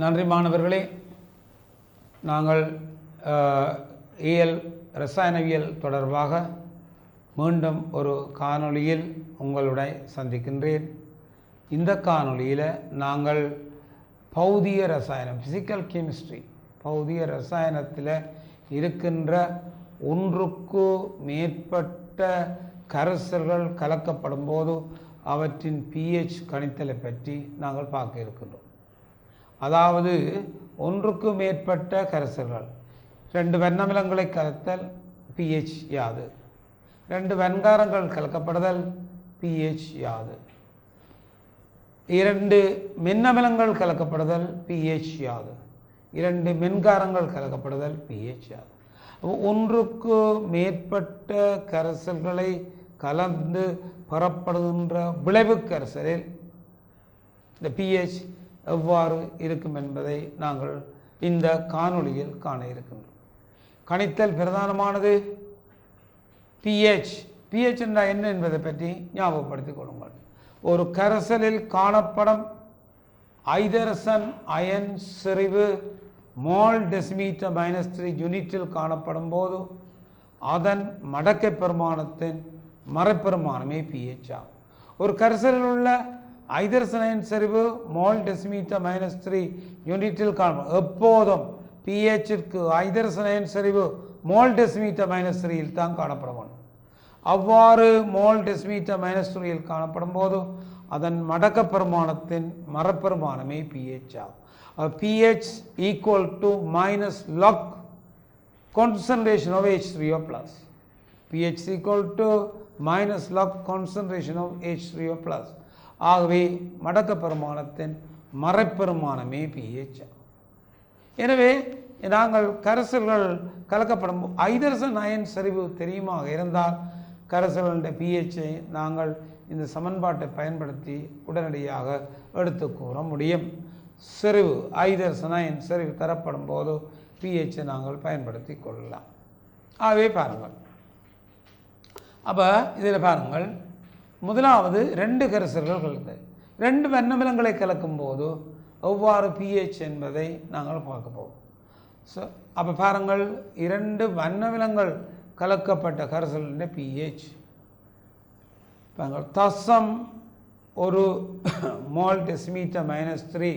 நன்றி மாணவர்களே. நாங்கள் ரசாயனவியல் தொடர்பாக மீண்டும் ஒரு காணொளியில் உங்களுடைய சந்திக்கின்றேன். இந்த காணொளியில் நாங்கள் பௌதிக ரசாயனம் ஃபிசிக்கல் கெமிஸ்ட்ரி பௌதிக ரசாயனத்தில் இருக்கின்ற ஒன்றுக்கு மேற்பட்ட கரைசல்கள் கலக்கப்படும் போது அவற்றின் pH கணித்தலை பற்றி நாங்கள் பார்க்க இருக்கின்றோம். அதாவது ஒன்றுக்கு மேற்பட்ட கரைசல்கள், 2 வெண்ணமிலங்களை கலத்தல் pH யாது, 2 வெண்காரங்கள் கலக்கப்படுதல் pH யாது, 2 மென்னமிலங்கள் கலக்கப்படுதல் pH யாது, 2 மென்காரங்கள் கலக்கப்படுதல் pH யாது. ஒன்றுக்கு மேற்பட்ட கரைசல்களை கலந்து பெறப்படுகின்ற விளைவு கரைசலில் இந்த pH எவ்வாறு இருக்கும் என்பதை நாங்கள் இந்த காணொளியில் காண இருக்கின்றோம். கணித்தல் பிரதானமானது pH என்றால் என்ன என்பதை பற்றி ஞாபகப்படுத்திக் கொள்ளுங்கள். ஒரு கரைசலில் காணப்படும் ஐதரசன் அயன் செறிவு மோல் டெசிமீட்டர் -3 யூனிட்டில் காணப்படும் போது அதன் மடக்கை பெருமானத்தின் மறைப்பெருமானமே pH ஆகும். ஒரு கரைசலில் உள்ள ஐதரசன் அயன் செறிவு மோல் டெசிமீட்டர் -3 யூனிட்டில் காணப்படும் எப்போதும் pHற்கு ஐதரசன் அயன் செறிவு மோல் டெசிமீட்டர் -3 தான் காணப்படும். அவ்வாறு மோல் டெசிமீட்டர் -3 காணப்படும் போது அதன் மடக்க பெருமானத்தின் மறைப்பெருமானமே pH ஆகும். pH equal to -log concentration of H3O plus. pH equal to -log concentration of H3O plus. ஆகவே மடக்க பெருமானத்தின் மறைப்பெருமானமே pH. எனவே நாங்கள் கரைசல்கள் கலக்கப்படும் ஐதரசன் அயன் செறிவு தெரியுமாக இருந்தால் கரைசல்களுடைய pHஐ நாங்கள் இந்த சமன்பாட்டை பயன்படுத்தி உடனடியாக எடுத்து கூற முடியும். செறிவு ஐதரசன் அயன் செறிவு தரப்படும் போது pHஐ நாங்கள் பயன்படுத்தி கொள்ளலாம். ஆகவே பாருங்கள், அப்போ இதில் பாருங்கள், முதலாவது 2 கரைசல்கள் கலந்து 2 வெண்ணமிலங்களை கலக்கும் போது எவ்வாறு pH என்பதை நாங்கள் பார்க்க போவோம். அப்போ பாருங்கள், 2 வெண்ணமிலங்கள் கலக்கப்பட்ட கரைசலுடைய pH பாருங்கள், தசம் ஒரு மோல் டெசிமீட்டர் -3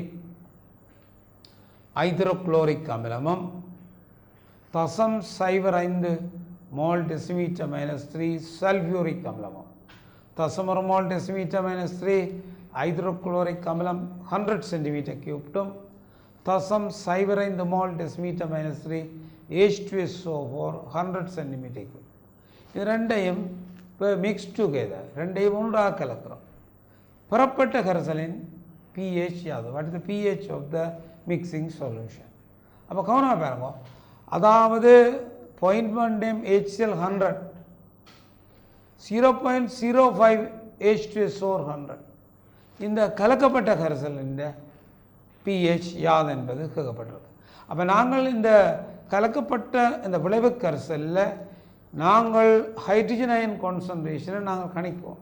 ஹைட்ரோகுளோரிக் அமிலமும் தசம் 0.5 மோல் டெசிமீட்டர் -3 சல்ஃபியூரிக் அமிலமும், தசம் 1 மோல் டெசிமீட்டர் -3 ஹைட்ரோகுளோரிக் அமிலம் 100 cm3 தசம் 0.5 மோல் டெசிமீட்டர் -3 H2SO4 100 cm3. இது ரெண்டையும் இப்போ மிக்ஸ் டுகெதர், ரெண்டையும் ஒன்றாக கலக்கிறோம். பெறப்பட்ட கரைசலின் pH யாது, what is the pH of the mixing solution. அப்போ கவனமாக பாருங்க, அதாவது 0.1 HCl 100, 0.05 H2SO4 100, இந்த கலக்கப்பட்ட கரைசலின் pH யாது என்பது கேட்கப்பட்டிருக்கு. அப்போ நாங்கள் இந்த கலக்கப்பட்ட இந்த விளைவு கரைசலில் நாங்கள் ஹைட்ரஜன் அயன் கான்சன்ட்ரேஷனை நாங்கள் கணிப்போம்.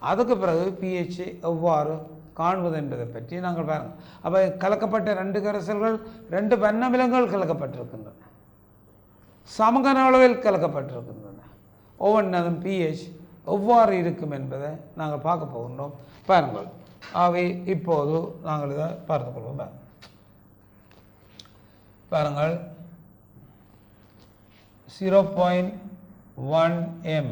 அதுக்கு பிறகு pHஐ எவ்வாறு காண்பது என்பதை பற்றி நாங்கள் பாருங்கள். அப்போ கலக்கப்பட்ட 2 கரைசல்கள் 2 வெண்ணமிலங்கள் கலக்கப்பட்டிருக்கின்றன, சமகன அளவில் கலக்கப்பட்டிருக்கின்றன. ஒவ்வொன்றும் pH எவ்வாறு இருக்கும் என்பதை நாங்கள் பார்க்க போகின்றோம். பாருங்கள், ஆகவே இப்போது நாங்கள் இதை பார்த்துக்கொள்வோம். பாருங்கள், 0.1 m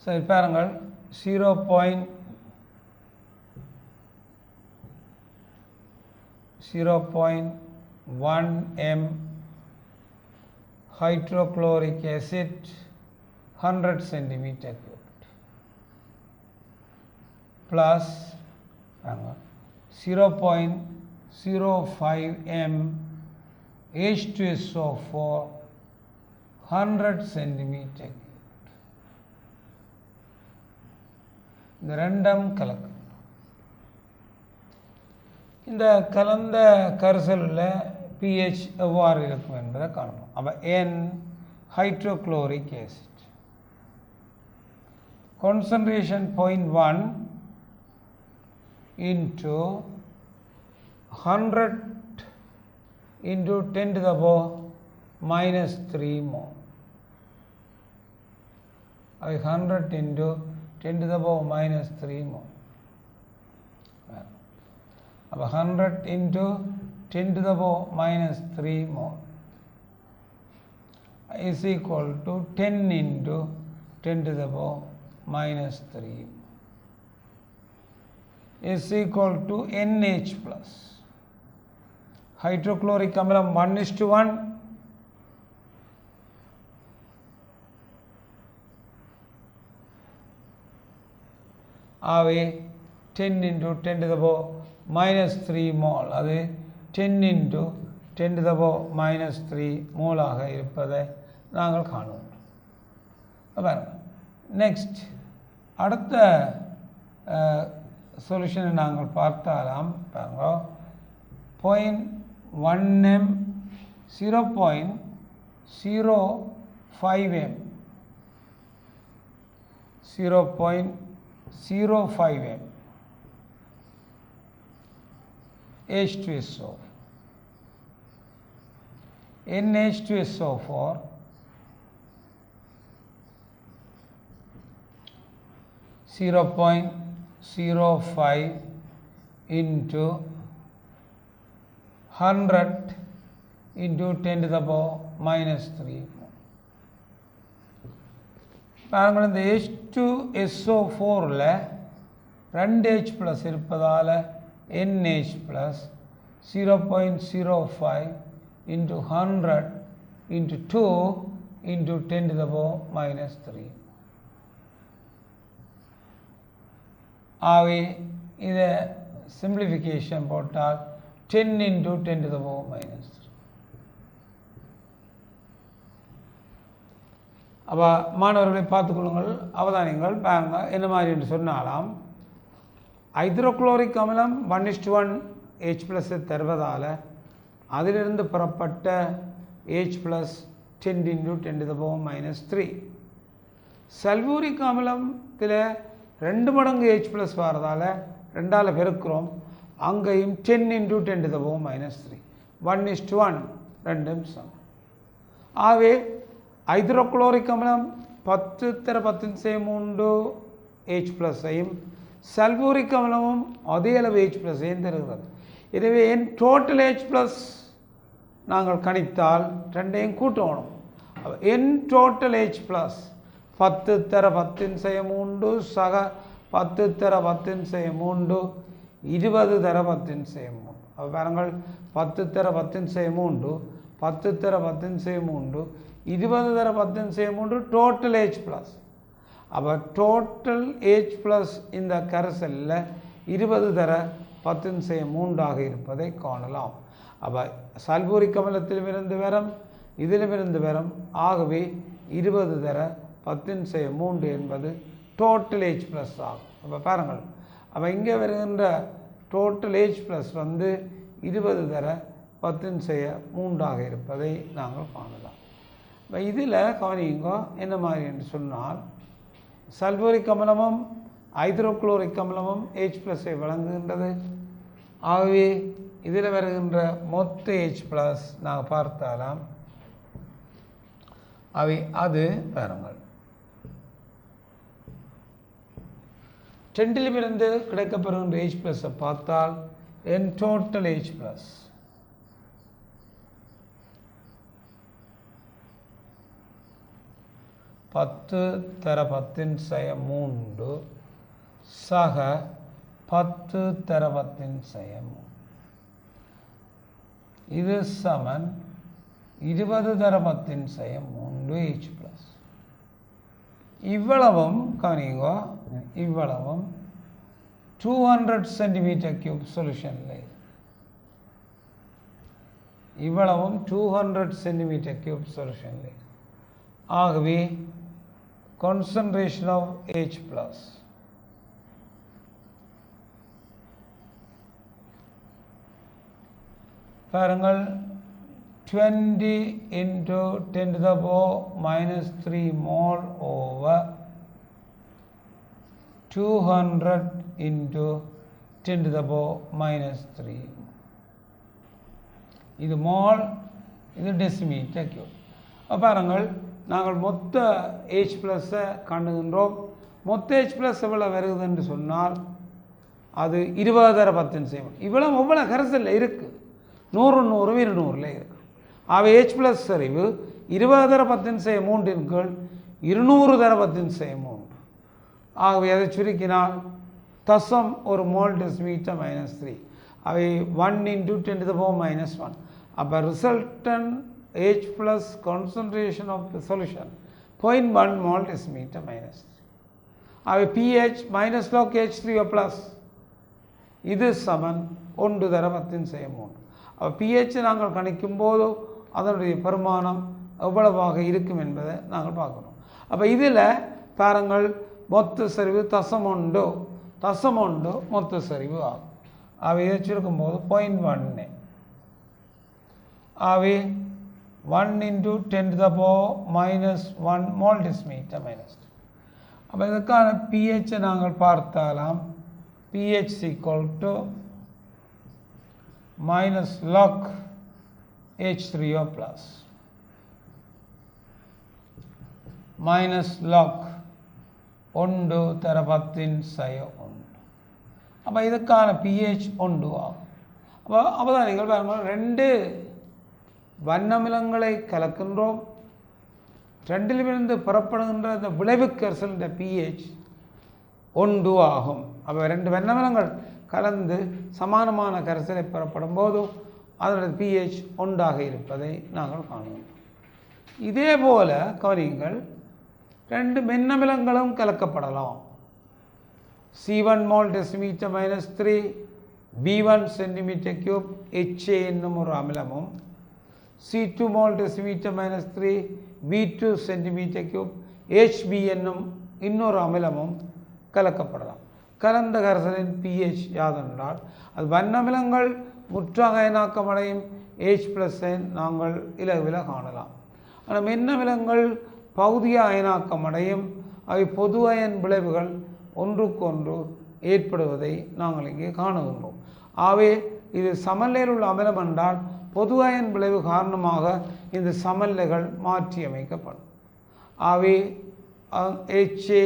சரி பாருங்கள், 0.1 m hydrochloric acid 100 cm3 plus 0.05 m H2SO4 100 cm3 இந்த ரெண்டும் கலக்கும். இந்த கலந்த கரைசலில் pH எவ்வாறு இருக்கும் என்பதை காணணும். அப்போ N hydrochloric acid concentration 0.1 into 100 into 10 to the power minus 3 mole. 100 into 10 to the power minus 3 mole. 100 into 10 to the power minus 3 mole is equal to 10 into 10 to the power minus 3 is equal to NH plus. Hydrochloric amlam 1:1, ஆகவே 10 into 10 to the power minus 3 mole, அது 10 into 10 to the power minus 3 மோலாக இருப்பதை நாங்கள் காணுவோம். Next அடுத்த சொல்யூஷனை நாங்கள் பார்த்தாலாம். பாருங்க, 0.1m 0.05m 0.05m H2SO, NH2SO4 0.05 into 100 into 10 to the power minus 3. பாருங்கள், இந்த H2SO4ல் 2H plus இருப்பதால் NH plus 0.05 into 100 into 2 into 10 to the power minus 3. ஆகவே இதை சிம்பிளிஃபிகேஷன் போட்டால் 10 into 10 to the power minus 3. அப்போ மாணவர்களை பார்த்துக்கொள்ளுங்கள், அவதானியங்கள் பாருங்க. என்ன மாதிரி என்று சொன்னாலாம், ஹைட்ரோக்ளோரிக் அமிலம் 1:1 H plus தருவதால் அதிலிருந்து பெறப்பட்ட H plus 10 into 10 to the power minus 3. Sulphuric அமிலத்தில் 2 மடங்கு H plus வரதால் 2ஆல் பெருக்கிறோம், அங்கேயும் 10 into 10 to the power minus 3. 1:1 ரெண்டும் சமம். ஆகவே ஹைட்ரோக்ளோரிக் அமிலம் 10^10 H plus ஐயும் சல்பூரிக் அமிலமும் அதே அளவு H plus ஐயும் தருகிறது. எனவே என் டோட்டல் H plus நாங்கள் கணித்தால் ரெண்டையும் கூட்டணும். என் டோட்டல் H plus 10^10 சக 10^10 20^10. அப்போ பாருங்கள், 10^10 10^10 20^10 டோட்டல் H plus. அப்போ டோட்டல் H plus இந்த கரைசலில் 20^10 இருப்பதை காணலாம். அப்போ சல்பூரிக் அமிலத்திலிருந்து வரும், இதிலிருந்து வரும், ஆகவே 20^10 என்பது டோட்டல் H plus ஆகும். அப்போ பாருங்கள், அப்போ இங்கே வருகின்ற டோட்டல் H plus வந்து 20^10 இருப்பதை நாங்கள் காணலாம். இப்போ இதில் கவனிங்க என்ன மாதிரி என்று சொன்னால், சல்பூரிக் அமிலமும் ஹைட்ரோக்ளோரிக் அமிலமும் H plus வழங்குகின்றது. ஆகவே இதில் வருகின்ற மொத்த H plus நாங்கள் பார்த்தாலாம், அவை அது பாருங்கள் 10லிருந்து கிடைக்கப்பெறுகின்ற H plus பார்த்தால் என் டோட்டல் H plus 10^10 சக 10^10 இது சமன் 20^10 H plus. இவ்வளவும் கவனிங்க, இவ்வளவும் 200 cm³ சொல்யூஷனில், இவ்வளவும் 200 cm³ சொல்யூஷனில். ஆகவே concentration of H plus பாருங்கள் 20 into 10 to the power minus 3 mole over 200 into 10 to the power minus 3. இது மோல், இது டெசிமீட்டர் கியூப். பாருங்கள், நாங்கள் மொத்த H ப்ளஸ்ஸை காணுகின்றோம். மொத்த H ப்ளஸ் எவ்வளோ வருது என்று சொன்னால் அது 20/10 செய்வோம். இவ்வளோ கரைசலில் இருக்குது, 100 100 200 இருக்குது. அவை H ப்ளஸ் சரிவு 20/10 இன் கீழ் 200/10 ஆகவே அதை சுருக்கினால் தசம் ஒரு மோல் டெசிமீட்டர் -3. அவை 1 into 10 to the power -1. அப்போ resultant H plus concentration of the solution 0.1 mole decimetre -3. அவை pH -log H3O ப்ளஸ் இது சமன் 1/10 அப்போ pH நாங்கள் கணிக்கும் போது அதனுடைய பெருமானம் எவ்வளவாக இருக்கும் என்பதை நாங்கள் பார்க்கணும். அப்போ இதில் பாருங்கள், மொத்த சரிவு தசம் ஒன்று மொத்த சரிவு ஆகும். அவை இதை சுருக்கும்போது 0.1. அவை 1 into 10 to the power -1 mole decimeter -2. அப்போ இதுக்கான pH நாங்கள் பார்த்தாலாம். pH equal to -log H3O plus -log 1/10 அப்போ இதுக்கான pH 1 ஆகும். அப்போதான் நீங்கள் பாருங்கள், 2 வண்ணமிலங்களை கலக்கின்றோம். 2லிருந்து புறப்படுகின்ற இந்த விளைவு கரைசலின் pH 1 ஆகும். அப்போ 2 வண்ணமிலங்கள் கலந்து சமானமான கரைசலை பெறப்படும் போது அதனுடைய pH 1 இருப்பதை நாங்கள் காணுவோம். இதே போல கவனியுங்கள், 2 மென்னமிலங்களும் கலக்கப்படலாம். C1 mol decimeter -3, B1 centimeter cube HA என்னும் ஒரு அமிலமும், C2 mol decimeter -3, B2 centimeter cube HB என்னும் இன்னொரு அமிலமும் கலக்கப்படலாம். கலந்த கரைசலின் pH யாதென்றால் அது வண்ணமிலங்கள் முற்றாக அயனாக்கமடையும் H ப்ளஸ்ஸை நாங்கள் இலகுவில் காணலாம். ஆனால் மென்னமிலங்கள் பகுதிய அயனாக்கமடையும். அவை பொது அயன் விளைவுகள் ஒன்றுக்கொன்று ஏற்படுவதை நாங்கள் இங்கே காணுகின்றோம். ஆகவே இது சமநிலையில் உள்ள அமிலம் என்றால் பொது அயன் விளைவு காரணமாக இந்த சமநிலைகள் மாற்றி அமைக்கப்படும். ஆகவே HA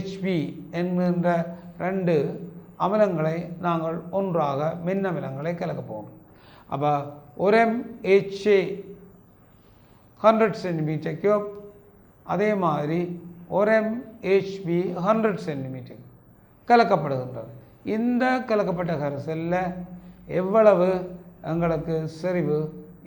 HB என்கின்ற 2 அமிலங்களை நாங்கள் ஒன்றாக மென்னமிலங்களை கலக்க போகிறோம். அப்போ ஒரு HA 100 centimeter cube, அதே மாதிரி ஒரு HB 100 centimeter கலக்கப்படுகின்றது. இந்த கலக்கப்பட்ட கரைசலில் எவ்வளவு எங்களுக்கு செறிவு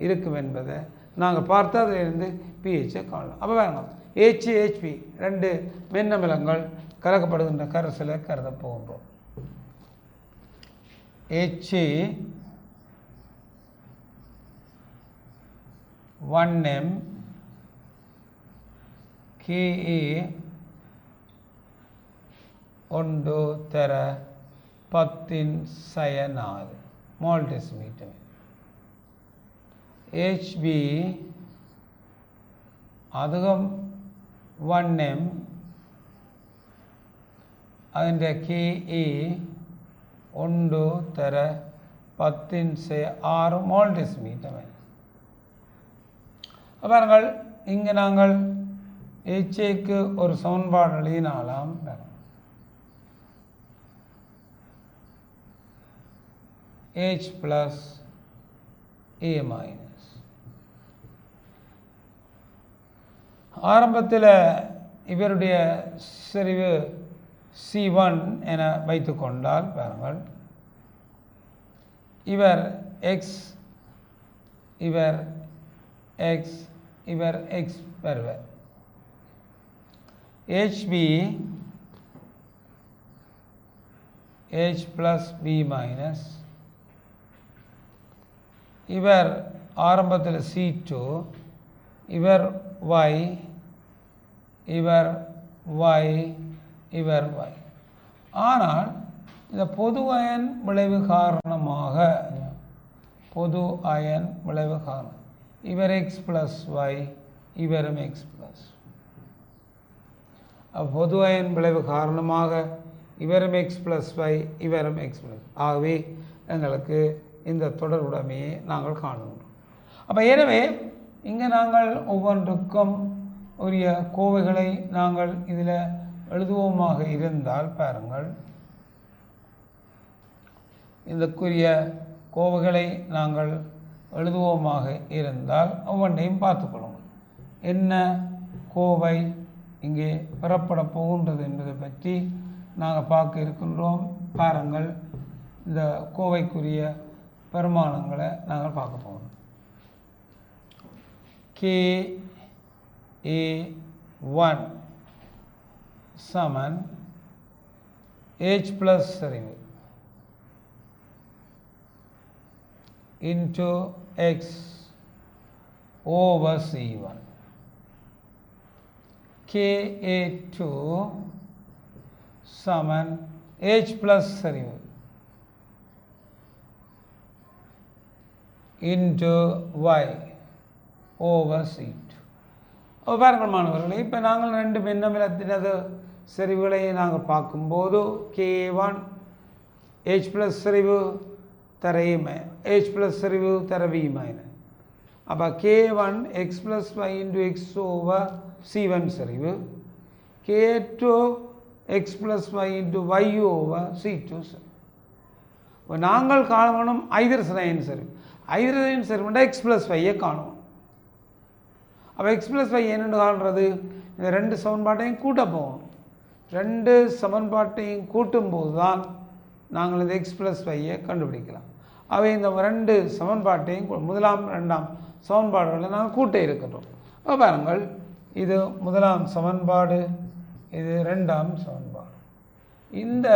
இருக்கும் என்பதை நாங்கள் பார்த்து அதிலிருந்து pH காணலாம். அப்போ வேணும் HA HB 2 மென்னமிலங்கள் கலக்கப்படுகின்ற கரைசலை கருத போகின்றோம். HA 1m Ka 1/10⁴ mol decimeter. HB அதுவும் 1m, അതിൻ്റെ Ka 1/10⁶ mol decimeter. பாருங்கள், இங்கே நாங்கள் HAக்கு ஒரு சமன்பாடு எழுதினாலாம். H plus A minus. ஆரம்பத்தில் இவருடைய செறிவு C1 என வைத்து கொண்டால் பாருங்கள், இவர் X, இவர் X, இவர் X பெறுவர். HB H plus B minus, இவர் ஆரம்பத்தில் C2, இவர் Y, இவர் Y, இவர் Y. ஆனால் இந்த பொது அயன் விளைவு காரணமாக பொது அயன் விளைவு காரணம். இவர் எக்ஸ் ப்ளஸ் ஒய், இவரும் எக்ஸ் ப்ளஸ். பொது அயன் விளைவு காரணமாக இவரும் எக்ஸ் ப்ளஸ் ஒய், இவரும் எக்ஸ் ப்ளஸ். ஆகவே எங்களுக்கு இந்த தொடர்புடைமையை நாங்கள் காணுகின்றோம். அப்போ எனவே இங்கே நாங்கள் ஒவ்வொன்றுக்கும் உரிய கோவைகளை நாங்கள் இதில் எழுதுவோமாக இருந்தால் பாருங்கள், இதற்குரிய கோவைகளை நாங்கள் எழுதுவோமாக இருந்தால் ஒவ்வொன்றையும் பார்த்துக்கொள்ளுங்கள். என்ன கோவை இங்கே பெறப்பட போகின்றது என்பதை பற்றி நாங்கள் பார்க்க இருக்கின்றோம். பாருங்கள், இந்த கோவைக்குரிய பெருமானங்களை நாங்கள் பார்க்க போகிறோம். KA1 சமன் H ப்ளஸ் சரிவு into X over C1. KA2 சமன் H ப்ளஸ் சரிவு into Y over C2. பாருங்கள் மாணவர்களே, இப்போ நாங்கள் ரெண்டு பின்னமிலத்தினது செறிவுகளை நாங்கள் பார்க்கும்போது KA1 H ப்ளஸ் செறிவு தர A மைனஸ், H ப்ளஸ் செறிவு தர V மைனஸ். அப்போ K1 X plus Y into X over C1 செறிவு, K2 X plus Y into Y over C2 செறிவு. இப்போ நாங்கள் காணணும் ஐதரசன் செறிவு. ஐதரசன் செறிவுண்டா எக்ஸ் ப்ளஸ் ஒய்யை காணும். அப்போ எக்ஸ் ப்ளஸ் ஒய் என்னென்னு காண்றது? இந்த ரெண்டு சமன்பாட்டையும் கூட்ட போகணும். ரெண்டு சமன்பாட்டையும் கூட்டும்போது தான் நாங்கள் இந்த எக்ஸ் ப்ளஸ் ஒய்யை கண்டுபிடிக்கலாம். அவை இந்த ரெண்டு சமன்பாட்டையும் முதலாம் ரெண்டாம் சமன்பாடுகளை நாங்கள் கூட்ட இருக்கின்றோம். அப்போ பாருங்கள், இது முதலாம் சமன்பாடு, இது ரெண்டாம் சமன்பாடு. இந்த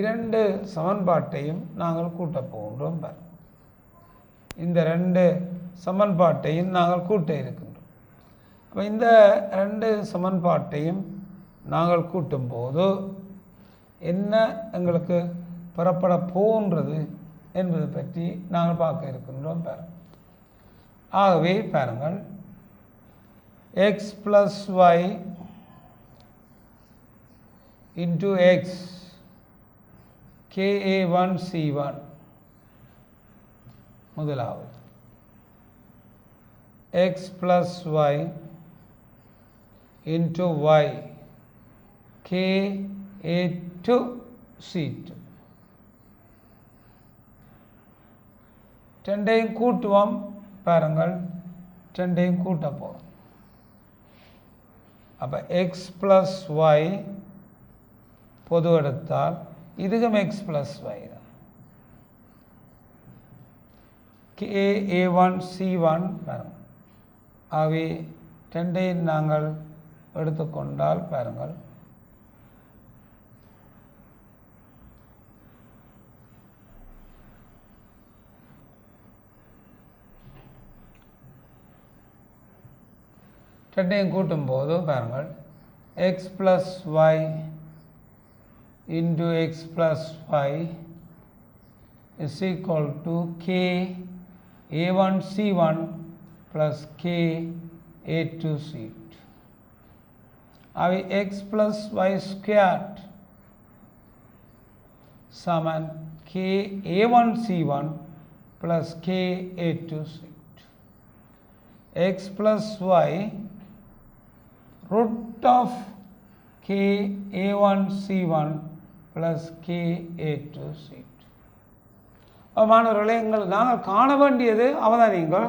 இரண்டு சமன்பாட்டையும் நாங்கள் கூட்ட போகின்றோம். பாருங்கள், இந்த ரெண்டு சமன்பாட்டையும் நாங்கள் கூட்ட இருக்கின்றோம். அப்போ இந்த ரெண்டு சமன்பாட்டையும் நாங்கள் கூட்டும்போது என்ன எங்களுக்கு பெறப்பட போன்றது என்பதை பற்றி நாங்கள் பார்க்க இருக்கின்றோம். பாருங்கள், ஆகவே பாருங்கள், x plus y into x KA1 C1 முதலாவது, x plus y into y KA2 C2. ரெண்டையும் கூட்டுவோம். பாருங்கள், ரெண்டையும் கூட்ட போகிறோம். அப்போ x plus y பொது எடுத்தால் இதுக்கும் x plus y தான். KA1 C1 பாருங்கள். ஆகவே ரெண்டையும் நாங்கள் எடுத்துக்கொண்டால் பாருங்கள், ரெண்டையும் கூட்டும்போது பாருங்கள், x plus y into x plus y is equal to KA1 C1 plus KA2 C2. அவை x plus y squared Saman KA1 C1 plus KA2 C2. x plus y root of KA1 C1 plus KA2 C2. மாணவர்களே, நாங்கள் காண வேண்டியது அவதானியங்கள்.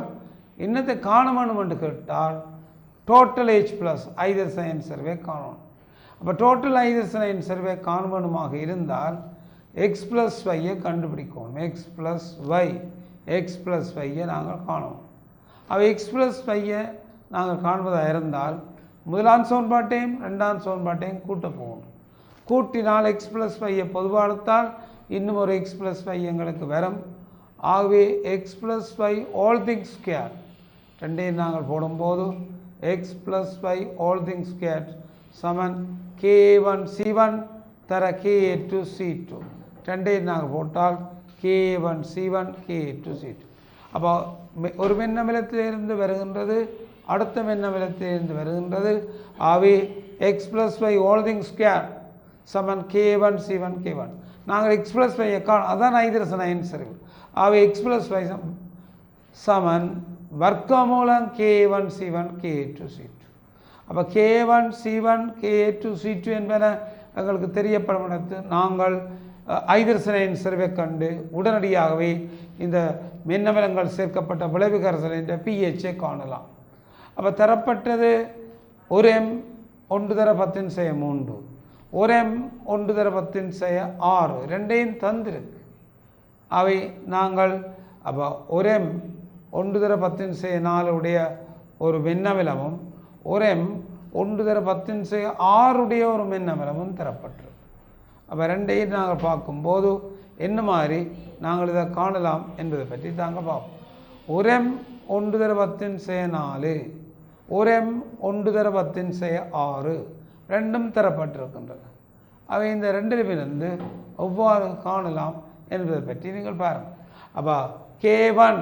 என்னத்தை காண வேண்டும் என்று கேட்டால் டோட்டல் H ப்ளஸ் ஐதரசன் செறிவை காணணும். அப்போ டோட்டல் ஐதரசன் செறிவை காண வேண்டுமாக இருந்தால் எக்ஸ் ப்ளஸ் ஒய்யை கண்டுபிடிக்கணும். எக்ஸ் ப்ளஸ் ஒய்யை நாங்கள் காணணும். அப்போ எக்ஸ் ப்ளஸ் ஒய்யை நாங்கள் காண்பதாக இருந்தால் முதலாம் சமன்பாட்டையும் ரெண்டாம் சமன்பாட்டையும் கூட்ட போகணும். கூட்டினால் எக்ஸ் ப்ளஸ் ஒய்யை பொதுவாக எடுத்தால் இன்னும் ஒரு எக்ஸ் ப்ளஸ் ஒய் எங்களுக்கு வரும். ஆகவே X plus y all things square ரெண்டையும் நாங்கள் போடும்போது x plus y all things square சமன் KA1 C1 தர KA2 C2 ரெண்டையும் நாங்கள் போட்டால் KA1 C1 KA2 C2. அப்போ ஒரு மென்னமிலத்திலிருந்து வருகின்றது, அடுத்த மென்னமிலத்திலிருந்து வருகின்றது. ஆகவே X plus Y whole thing square சமன் K1 C1 K1. நாங்கள் எக்ஸ் ப்ளஸ் ஒய் அதான் ஐதரசன் அயன் சரிவு. ஆகவே எக்ஸ் ப்ளஸ் ஒய் சமன் வர்க்கமூலம் K1 C1 K2 C2. அப்போ K1 C1 K2 C2 என்பன எங்களுக்கு தெரியப்படும் இடத்து நாங்கள் ஐதரசன் அயன் சரிவை கண்டு உடனடியாகவே இந்த மின்னமிலங்கள் சேர்க்கப்பட்ட விளைவு கரைசலின் pH காணலாம். அப்போ தரப்பட்டது 1m 1/10⁻3, 1m 1/10⁻6 ரெண்டையும் தந்திருக்கு. அவை நாங்கள் அப்போ 1m 1/10⁻4 உடைய ஒரு மின்னமிலமும் 1m 1/10⁻6 உடைய ஒரு மின்னமிலமும் தரப்பட்டிருக்கு. அப்போ ரெண்டையும் நாங்கள் பார்க்கும்போது என்ன மாதிரி நாங்கள் இதை காணலாம் என்பதை பற்றி நாங்கள் பார்ப்போம். 1m 1/10⁻4, 1m 1/10⁻6 ரெண்டும் தரப்பட்டிருக்கின்றன. அவை இந்த ரெண்டிலிருந்து எவ்வாறு காணலாம் என்பதை பற்றி நீங்கள் பாருங்கள். அப்போ K1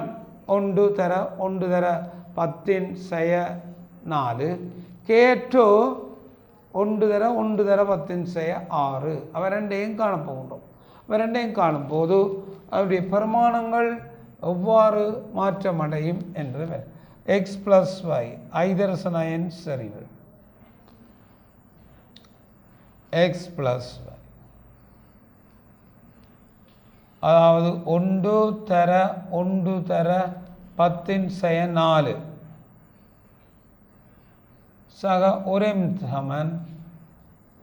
1/10⁻4, K2 1/10⁻6 அவை ரெண்டையும் காணப்போகின்றோம். அவை ரெண்டையும் காணும்போது அவருடைய பெருமானங்கள் எவ்வாறு மாற்றமடையும் என்பது எக்ஸ் ப்ளஸ் ஒய் ஐதரசன் அயன் சரிவு எக்ஸ் ப்ளஸ் ஒய், அதாவது 1/10⁻4 சக ஒரேம் சமன்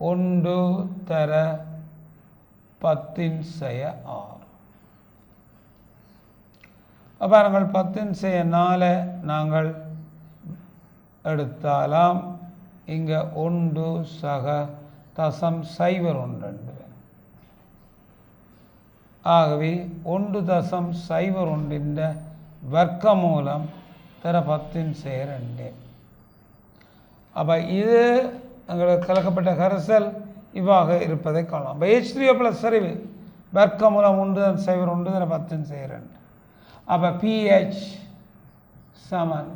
1/10⁻6. அப்போ நாங்கள் 10⁻4 நாங்கள் எடுத்தாலாம். இங்கே 1 சக தசம் 0.1. ஆகவே 1.01 வர்க்கமூலம் தர 10⁻2. அப்போ இது எங்களுக்கு கலக்கப்பட்ட கரைசல் இவ்வாக இருப்பதை காணலாம். இப்போ H3O + சரிவு வர்க்கமூலம் 1.01 தர 10⁻2. அப்போ pH சமன்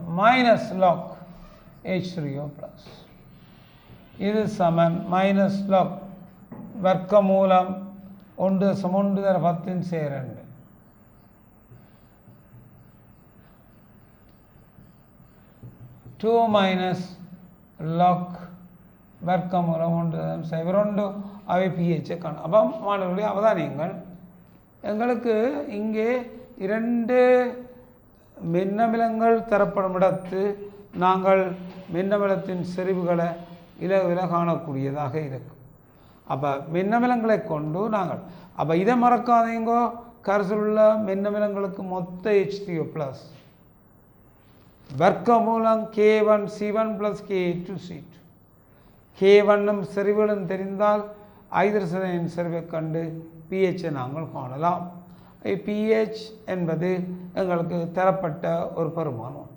-log H3O+. இது சமன் -log வர்க்கமூலம் 1.1 தர 10⁻2. -log வர்க்கமூலம் 1.02 அவை pH காணும். அப்போ மாணவர்களுடைய அவதானியங்கள் எங்களுக்கு இங்கே 2 மின்னமிலங்கள் தரப்படும் இடத்து நாங்கள் மின்னமிலத்தின் செறிவுகளை இலகுவில காணக்கூடியதாக இருக்கும். அப்போ மின்னமிலங்களை கொண்டு நாங்கள் அப்போ இதை மறக்காதீங்கோ, கரைசல் உள்ள மின்னமிலங்களுக்கு மொத்த H3O+ வர்க்கமூலம் K1 C1 + K2 C2. K1 செறிவுகளும் தெரிந்தால் ஐதரசனின் செறிவை கண்டு pH நாங்கள் காணலாம். pH என்பது எங்களுக்கு தரப்பட்ட ஒரு பெருமானம்.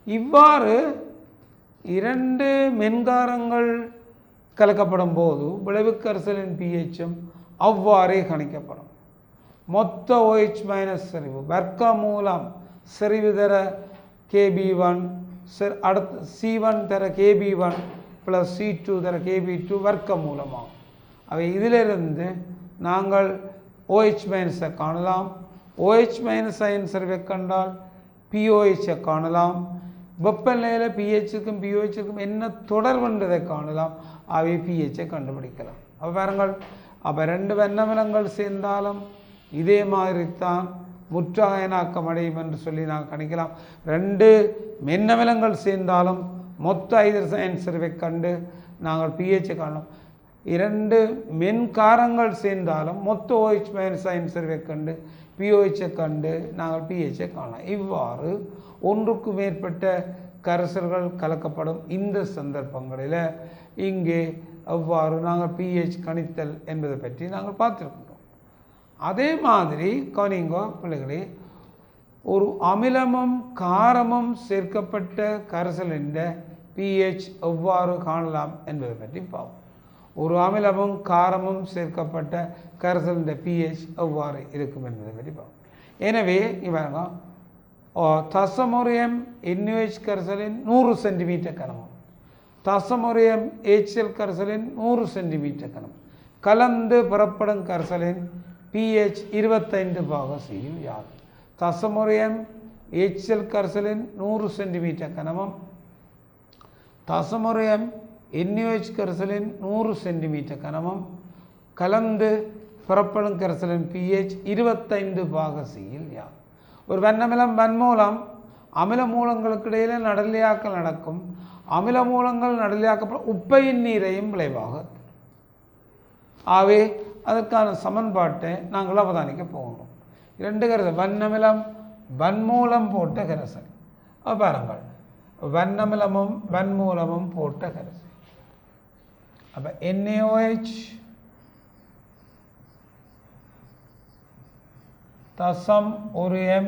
இவ்வாறு 2 மின்காரங்கள் கலக்கப்படும் போது விளைவு கரைசலின் pHம் அவ்வாறே கணிக்கப்படும். மொத்த OH- செறிவு வர்க்கமூலம் செறிவு தர KB1 அடுத்து C1 தர KB1 + C2 தர KB2 வர்க்கமூலமாகும். அவை இதிலிருந்து நாங்கள் OH- காணலாம். OH- அயன் செறிவை கண்டால் POH காணலாம். வெப்பநிலையில் pHக்கும் POHக்கும் என்ன தொடர்புன்றதை காணலாம். அவை pH கண்டுபிடிக்கலாம். அப்போ பாருங்கள், அப்போ 2 வெண்ணமிலங்கள் சேர்ந்தாலும் இதே மாதிரி தான் முற்றாயனாக்கம் அடையும் என்று சொல்லி நாங்கள் கணிக்கலாம். 2 மென்னமிலங்கள் சேர்ந்தாலும் மொத்த ஐதரசன் செறிவை கண்டு நாங்கள் pH காணலாம். 2 மென்காரங்கள் சேர்ந்தாலும் மொத்த OH- அயன் செறிவை கண்டு pOH கண்டு நாங்கள் pH காணலாம். இவ்வாறு ஒன்றுக்கு மேற்பட்ட கரைசல்கள் கலக்கப்படும் இந்த சந்தர்ப்பங்களில் இங்கே எவ்வாறு நாங்கள் pH கணித்தல் என்பதை பற்றி நாங்கள் பார்த்துருக்கின்றோம். அதே மாதிரி கவனிங்கோ பிள்ளைகளே, ஒரு அமிலமும் காரமும் சேர்க்கப்பட்ட கரைசலின் pH எவ்வாறு காணலாம் என்பதை பற்றி பார்ப்போம். ஒரு அமிலமும் காரமும் சேர்க்கப்பட்ட கரைசலின் pH எவ்வாறு இருக்கும் என்பதை பற்றி பார்ப்போம். எனவே இவங்க தசமுறையம் NaOH கரைசலின் 100 சென்டிமீட்டர் கனமும் தசமுறையம் HCl கரைசலின் 100 சென்டிமீட்டர் கனம் கலந்து புறப்படும் கரைசலின் pH 25 யாது? தசமுறையம் HCl கரைசலின் 100 சென்டிமீட்டர் கனமும் தசமுறையம் NaOH கரைசலின் 100 சென்டிமீட்டர் கனமும் கலந்து புறப்படும் கரைசலின் pH 25 யாது? ஒரு வண்ணமிலம் வன்மூலம் அமில மூலங்களுக்கு இடையிலே நடலியாக்கல் நடக்கும். அமில மூலங்கள் நடலியாக்கப்படும் உப்பையின் நீரையும் விளைவாக. ஆகவே அதற்கான சமன்பாட்டை நாங்கள் அவதானிக்க போகணும். 2 கரைசல் வண்ணமிலம் வன்மூலம் போட்ட கரைசல். பாருங்கள், வண்ணமிலமும் வன்மூலமும் போட்ட கரைசல். அப்போ NaOH தசம் 1 m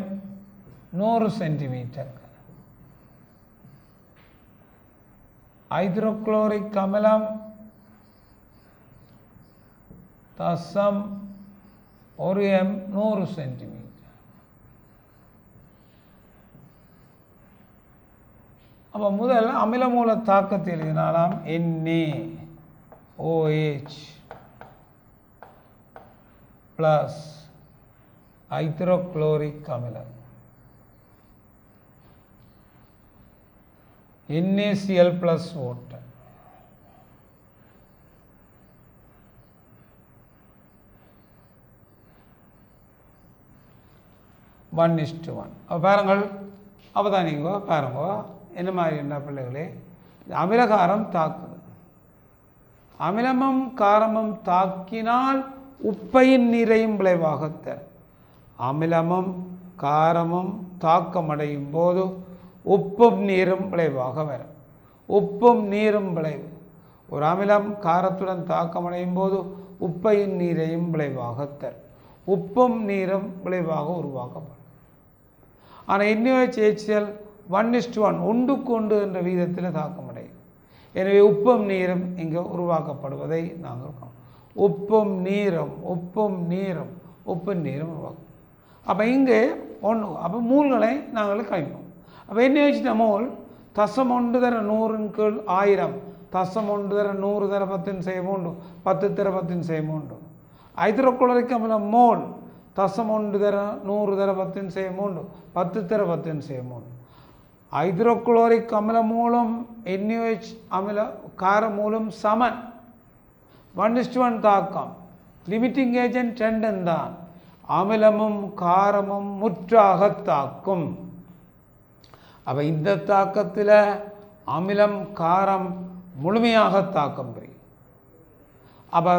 100 சென்டிமீட்டர். ஹைட்ரோக்ளோரிக் அமிலம் தசம் 1 m 100 சென்டிமீட்டர். அப்போ முதல் அமில மூல தாக்கத்தை எழுதினாலாம் NaOH ப்ளஸ் ஹைட்ரோக்ளோரிக் அமிலம் NaCl plus water. One is to one. பாருங்கள், அவதானிங்கோ பாருங்கோ என்ன மாதிரி என்ன பிள்ளைகளே, அமிலகாரம் தாக்குது. அமிலமும் காரமும் தாக்கினால் உப்பையின் நீரையும் விளைவாக தரும். அமிலமும் காரமும் தாக்கமடையும் போது உப்பும் நீரும் விளைவாக வரும். உப்பும் நீரும் விளைவு. ஒரு அமிலம் காரத்துடன் தாக்கமடையும் போது உப்பையின் நீரையும் விளைவாக தரும். உப்பும் நீரும் விளைவாக உருவாக்கப்படும். ஆனால் NaOH HCl 1:1 ஒன்றுக்கு ஒன்று என்ற வீதத்தில் தாக்கமடையும். எனவே உப்பும் நீரும் இங்கே உருவாக்கப்படுவதை நாங்கள் காணோம். உப்பும் நீரும் உருவாக்கும். அப்போ இங்கே ஒன்று, அப்போ மூல்களை நாங்கள் கழிப்போம். அப்போ NaOH மோல் தசம் 1 தர 100 கீழ் 1000 தசம் 1 தர 100 தர 10 10 தர 10 ஹைட்ரோக்ளோரிக் அமிலம் மோல் தசம் 1 தர 100 தர 10 10 தர 10 ஹைட்ரோக்ளோரிக் அமில மூலம் NaOH அமில கார மூலம் சமன். 1:1 தாக்கம். லிமிட்டிங் ஏஜென்ட் 2 தான். அமிலமும் காரமும் முற்றாக தாக்கும். அப்போ இந்த தாக்கத்தில் அமிலம் காரம் முழுமையாக தாக்கம் பெறும். அப்போ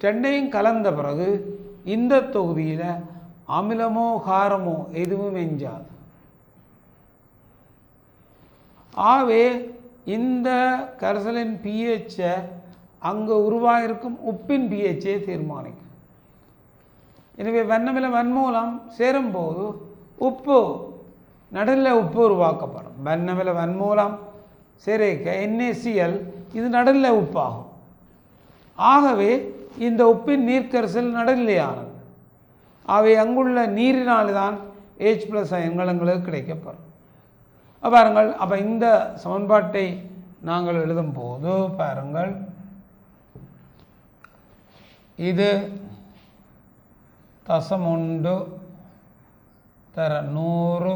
2ஐயும் கலந்த பிறகு இந்த தொகுதியில் அமிலமோ காரமோ எதுவும் எஞ்சாது. ஆகவே இந்த கரைசலின் pH-ஐ அங்கே உருவாகிருக்கும் உப்பின் pH-ஐ தீர்மானிக்கும். எனவே வண்ணமில வன்மூலம் சேரும்போது உப்பு நடுநிலை உப்பு உருவாக்கப்படும். வண்ணமில வன்மூலம் சேரிக்க NaCl இது நடுநிலை உப்பாகும். ஆகவே இந்த உப்பின் நீர்க்கரைசல் நடுநிலையானது. அவை அங்குள்ள நீரினால்தான் H+ அயன்களுக்கு கிடைக்கப்படும். பாருங்கள், அப்போ இந்த சமன்பாட்டை நாங்கள் எழுதும் போது பாருங்கள், இது தசம் 1 தர 100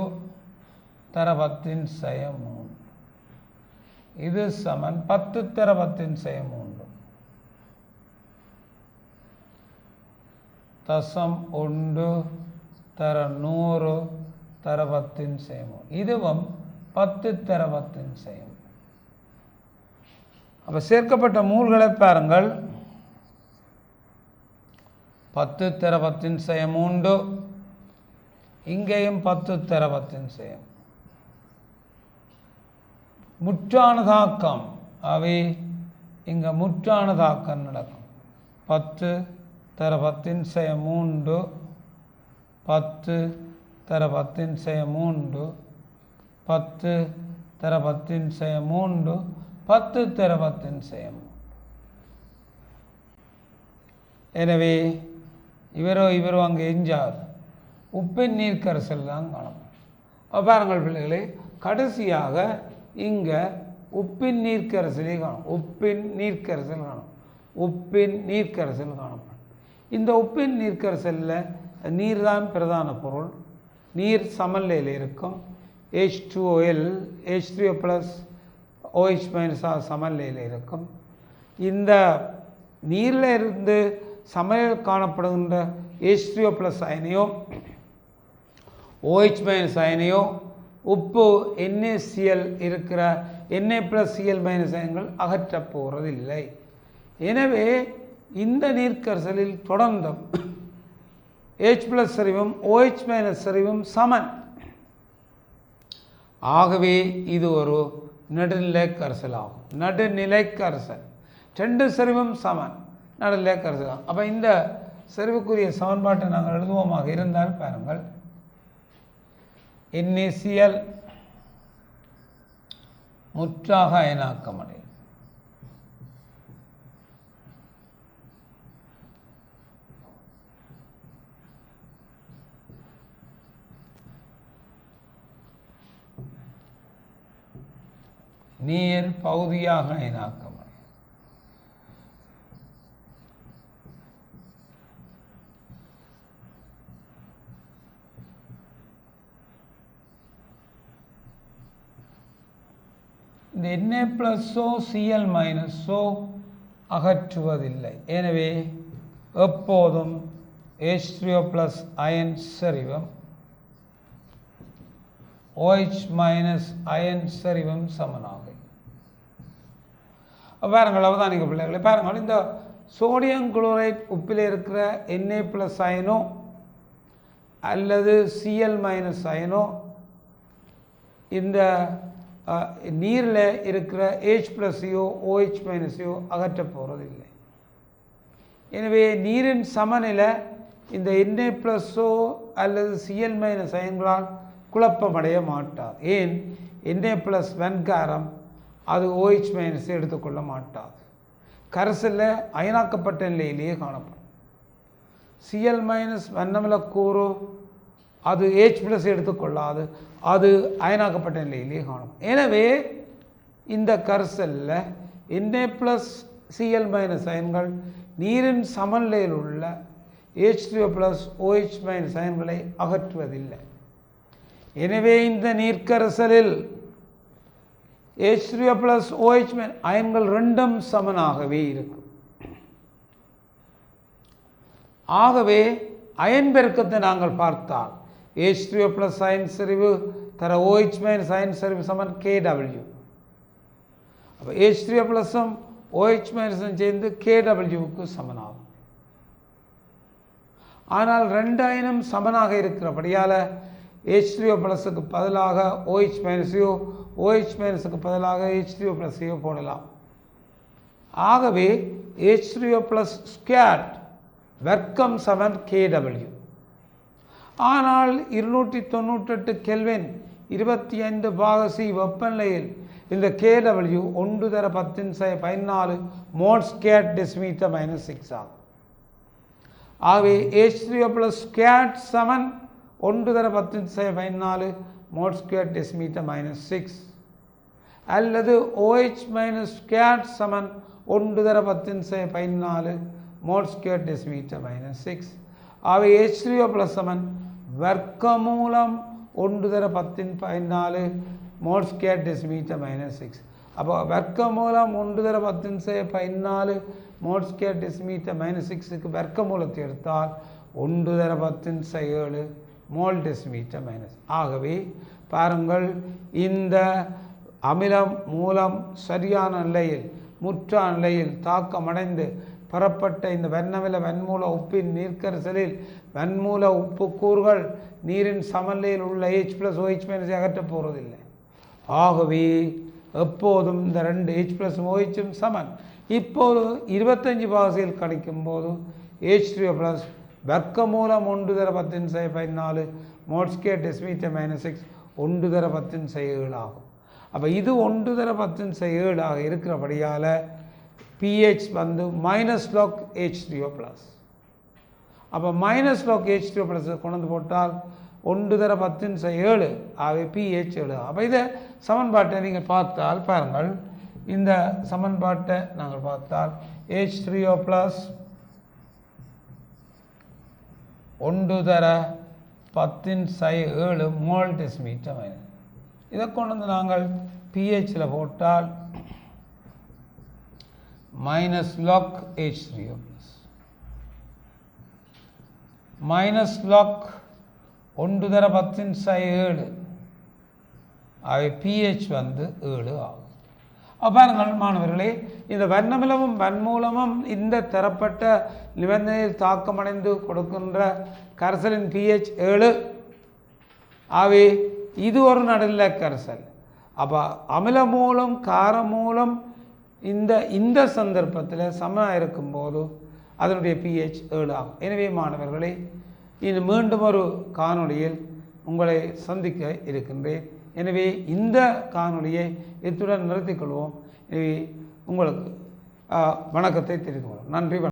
தர 10⁻3 இது சமன் 10 தர 10⁻3 தசம் 1 தர 100 தர 10⁻3 இதுவும் 10 தர 10⁻3. அப்போ சேர்க்கப்பட்ட மூல்களை பாருங்கள், 10 தர 10⁻3 இங்கேயும் 10 தர 10⁻3. முற்றான தாக்கம், அவை இங்கே முற்றான தாக்கம் நடக்கும். 10 தர 10⁻3 10 தர 10⁻3 10 தர 10⁻3 10 தர 10⁻3. எனவே இவரோ அங்கே எஞ்சாது உப்பின் நீர்க்கரைசல் தான் காணப்படும். பாருங்கள் பிள்ளைகளே, கடைசியாக இங்கே உப்பின் நீர்க்கரசலே காணும். உப்பின் நீர்க்கரசல் காணும். உப்பின் நீர்க்கரசல் காணப்படும். இந்த உப்பின் நீர்க்கரசலில் நீர் தான் பிரதான பொருள். நீர் சமநிலையில் இருக்கும். H2OL H3O + OH- சமநிலையில் இருக்கும். இந்த நீரில் இருந்து சமநிலையில் காணப்படுகின்ற H3O+ அயனையோ OH- அயனையோ உப்பு NaCl இருக்கிற Na+Cl- அயன்கள் அகற்றப் போவதில்லை. எனவே இந்த நீர்க்கரசலில் தொடர்ந்தும் H+ சரிவும் OH- சரிவும் சமன். ஆகவே இது ஒரு நடுநிலை கரைசல் ஆகும். நடுநிலை கரைசல், ரெண்டு சரிவும் சமன், நடுநிலை கரைசல். அப்போ இந்த சரிவுக்குரிய சமன்பாட்டை நாங்கள் எழுதுவோமாக இருந்தால் பாருங்கள், NaCl முற்றாக அயனாக்கமடை, நீர் பகுதியாக அயனாக்கமடை. இந்த Na+Cl- அகற்றுவதில்லை. எனவே எப்போதும் H3O+ அயன் சரிவம் OH- அயன் சரிவம் சமனாக. பாருங்கள், அவதானிக்க பிள்ளைகளை பாருங்கள், இந்த சோடியம் குளோரைட் உப்பில் இருக்கிற Na+ அயனோ அல்லது Cl- அயனோ இந்த நீரில் இருக்கிற H+யோ OH- அகற்றப் போகிறதில்லை. எனவே நீரின் சமநிலை இந்த Na+ஓ அல்லது Cl- அயன்களால் குழப்பமடைய மாட்டாது. ஏன்? Na+ வெண்காரம், அது OH- எடுத்துக்கொள்ள மாட்டாது. கரைசலில் அயனாக்கப்பட்ட நிலையிலேயே காணப்படும். Cl- வண்ணமிலக்கூறு அது H+ எடுத்துக்கொள்ளாது, அது அயனாக்கப்பட்ட நிலையிலே காணும். எனவே இந்த கரைசலில் Na+Cl- அயன்கள் நீரின் சமநிலையில் உள்ள H3O+ OH- அயன்களை அகற்றுவதில்லை. எனவே இந்த நீர்க்கரைசலில் H3O+ OH- அயன்கள் ரெண்டும் சமனாகவே இருக்கும். ஆகவே அயன் பெருக்கத்தை நாங்கள் பார்த்தால் H3O+ அயன் செறிவு தர OH- அயன் செறிவு சமன் KW. அப்போ H3O+ம் OH- சேர்ந்து KWக்கு சமனாகும். ஆனால் ரெண்டு அயனும் சமனாக இருக்கிறபடியால் H3O+க்கு பதிலாக OH- OH- பதிலாக H3O+ போடலாம். ஆகவே H3O+ வர்க்கம் சமன் KW. ஆனால் 298 கெல்வின் 25 பாக C வெப்பநிலையில் இந்த KW 1×10⁻⁴ mol²dm−6 ஆகும். ஆகவே H3O+ சமன் 1×10⁻⁴ mol²dm−6 அல்லது OH- சமன் 1×10⁻⁴ mol²dm−6. ஆகவே H3O+ சமன் வர்க்கமூலம் 1×10⁻⁴ mol²dm−6. அப்போ வர்க்கமூலம் 1×10⁻⁴ mol²dm−6க்கு வர்க்கமூலத்தை எடுத்தால் 1×10⁷ mol²dm−. ஆகவே பாருங்கள், இந்த அமிலம் மூலம் சரியான நிலையில் முற்றான நிலையில் தாக்கமடைந்து பெறப்பட்ட இந்த வெண்ணமில வெண்மூல உப்பின் நீர்க்கரைசலில் வெண்மூல உப்பு கூறுகள் நீரின் சமநிலையில் உள்ள H+ OH- அகற்றப் போவதில்லை. ஆகவே எப்போதும் இந்த ரெண்டு H+ OH சமன். இப்போது 25 பாகசியில் கணிக்கும் போது H3O+ வர்க்கமூலம் 1×10⁻⁴ mol²dm−6 1×10⁷ ஆகும். அப்போ இது 1×10⁷ ஆக இருக்கிறபடியால் pH வந்து -log H3O+. அப்போ -log H3O+ கொண்டு போட்டால் 1/10⁷ ஆகவே pH 7. அப்போ இதை சமன்பாட்டை நீங்கள் பார்த்தால் பாருங்கள், இந்த சமன்பாட்டை நாங்கள் பார்த்தால் H3O + 1/10⁷ மோல் டெசிமீட்டர் மைனஸ். இதை கொண்டு வந்து நாங்கள் pHல் போட்டால் -log H3O -log 1/10⁷ அவை pH வந்து 7 ஆகும். பாருங்கள் மாணவர்களே, இந்த வண்ணமிலமும் வன்மூலமும் இந்த தரப்பட்ட நிபந்தனையில் தாக்கமடைந்து கொடுக்கின்ற கரைசலின் pH 7 ஆகவே இது ஒரு நடுநிலை கரைசல். அப்போ அமில மூலம் கார மூலம் இந்த சந்தர்ப்பத்தில் சமனாக இருக்கும்போது அதனுடைய pH 7 ஆகும். எனவே மாணவர்களே, இது மீண்டும் ஒரு காணொளியில் உங்களை சந்திக்க இருக்கின்றேன். எனவே இந்த காணொளியை இத்துடன் நிறுத்திக்கொள்வோம். எனவே உங்களுக்கு வணக்கத்தை தெரிவித்துக் கொள்வோம். நன்றி.